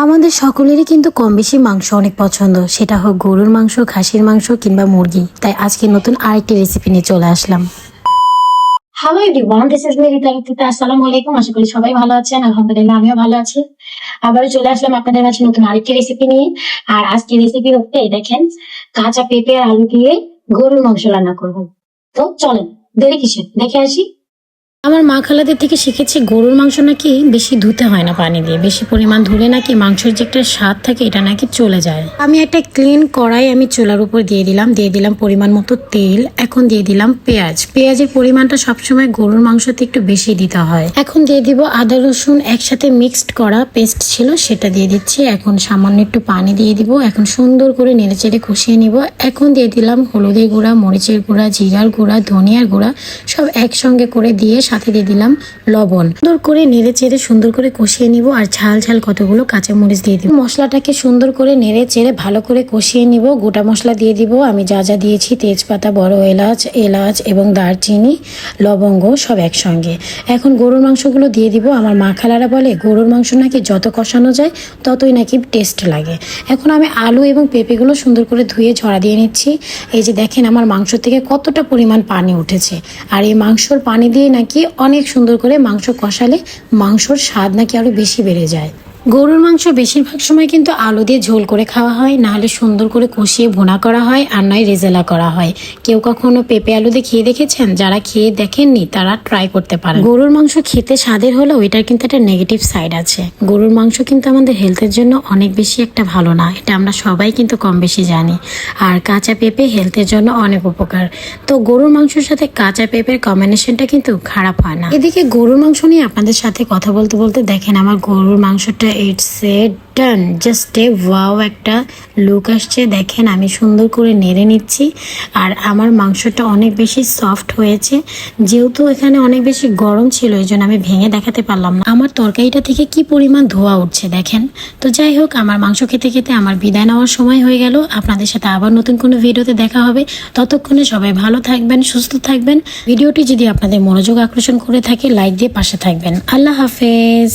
আমাদের সকলেরই কিন্তু কম বেশি মাংস অনেক পছন্দ, সেটা হোক গরুর মাংস, খাসির মাংস কিংবা মুরগি। তাই আজকে নতুন আরেকটি রেসিপি নিয়ে চলে আসলাম। Hello everyone, this is me Rita. আসসালামু আলাইকুম। আশা করি সবাই ভালো আছেন। আলহামদুলিল্লাহ আমিও ভালো আছি। আবারও চলে আসলাম আপনাদের কাছে নতুন আরেকটি রেসিপি নিয়ে। আর আজকে রেসিপি হচ্ছে দেখেন, কাঁচা পেঁপে আর আলু দিয়ে গরুর মাংস রান্না করবো। তো চলেন, দেরি কিসের, দেখে আসি। আমার মা খালাদের থেকে শিখেছি গরুর মাংস নাকি বেশি ধুতে হয় না পানি দিয়ে, বেশি পরিমাণ ধুলে নাকি মাংসের যে একটা স্বাদ থাকে এটা নাকি চলে যায়। আমি একটা ক্লিন কড়াই আমি চুলার উপর দিয়ে দিলাম পরিমাণ মতো তেল। এখন দিয়ে দিলাম পেঁয়াজের পরিমাণটা সবসময় গরুর মাংসতে একটু বেশি দিতে হয়। এখন দিয়ে দিব আদা রসুন একসাথে মিক্সড করা পেস্ট ছিল, সেটা দিয়ে দিচ্ছি। এখন সামান্য একটু পানি দিয়ে দিব। এখন সুন্দর করে নেড়েচেড়ে কষিয়ে নিব। এখন দিয়ে দিলাম হলুদের গুঁড়া, মরিচের গুঁড়া, জিরার গুঁড়া, ধনিয়ার গুঁড়া সব একসঙ্গে করে দিয়ে সাথে দিয়ে দিলাম লবণ। সুন্দর করে নেড়ে চেড়ে সুন্দর করে কষিয়ে নিব। আর ঝাল ঝাল কতগুলো কাঁচামরিচ দিয়ে দিব। মশলাটাকে সুন্দর করে নেড়ে চেড়ে ভালো করে কষিয়ে নিব। গোটা মশলা দিয়ে দিব। আমি যা যা দিয়েছি, তেজপাতা, বড় এলাচ এবং দারচিনি, লবঙ্গ সব একসঙ্গে। এখন গরুর মাংসগুলো দিয়ে দিব। আমার মা খালারা বলে গরুর মাংস নাকি যত কষানো যায় ততই নাকি টেস্ট লাগে। এখন আমি আলু এবং পেঁপেগুলো সুন্দর করে ধুয়ে ঝরা দিয়ে নিচ্ছি। এই যে দেখেন আমার মাংস থেকে কতটা পরিমাণ পানি উঠেছে। আর এই মাংসর পানি দিয়ে নাকি অনেক সুন্দর করে মাংস কষালে মাংসর স্বাদ নাকি আরো বেশি বেড়ে যায়। গরুর মাংস বেশিরভাগ সময় কিন্তু আলু দিয়ে ঝোল করে খাওয়া হয়, নাহলে সুন্দর করে কষিয়ে ভুনা করা হয়, আর নয় রেজালা করা হয়। কেউ কখনো পেঁপে আলু দিয়ে খেয়ে দেখেছেন? যারা খেয়ে দেখেননি তারা ট্রাই করতে পারেন। গরুর মাংস খেতে স্বাদের হলেও এটার কিন্তু একটা নেগেটিভ সাইড আছে। গরুর মাংস কিন্তু আমাদের হেলথের জন্য অনেক বেশি একটা ভালো না, এটা আমরা সবাই কিন্তু কম বেশি জানি। আর কাঁচা পেঁপে হেলথের জন্য অনেক উপকার। তো গরুর মাংসের সাথে কাঁচা পেঁপের কম্বিনেশনটা কিন্তু খারাপ হয় না। এদিকে গরুর মাংস নিয়ে আপনাদের সাথে কথা বলতে বলতে দেখেন আমার গরুর মাংসটা ইটস ডান, জাস্ট ওয়াও একটা লুক আসছে। দেখেন আমি সুন্দর করে নেড়ে নিচ্ছি। আর আমার মাংসটা অনেক বেশি সফট হয়েছে। যেহেতু এখানে অনেক বেশি গরম ছিল এই জন্য আমি ভেঙে দেখাতে পারলাম না আমার তরকারিটা থেকে কি পরিমাণ ধোয়া উঠছে দেখেন। তো যাই হোক, আমার মাংস খেতে খেতে আমার বিদায় নেওয়ার সময় হয়ে গেল। আপনাদের সাথে আবার নতুন কোনো ভিডিওতে দেখা হবে। ততক্ষণে সবাই ভালো থাকবেন, সুস্থ থাকবেন। ভিডিওটি যদি আপনাদের মনোযোগ আকর্ষণ করে থাকে লাইক দিয়ে পাশে থাকবেন। আল্লাহ হাফেজ।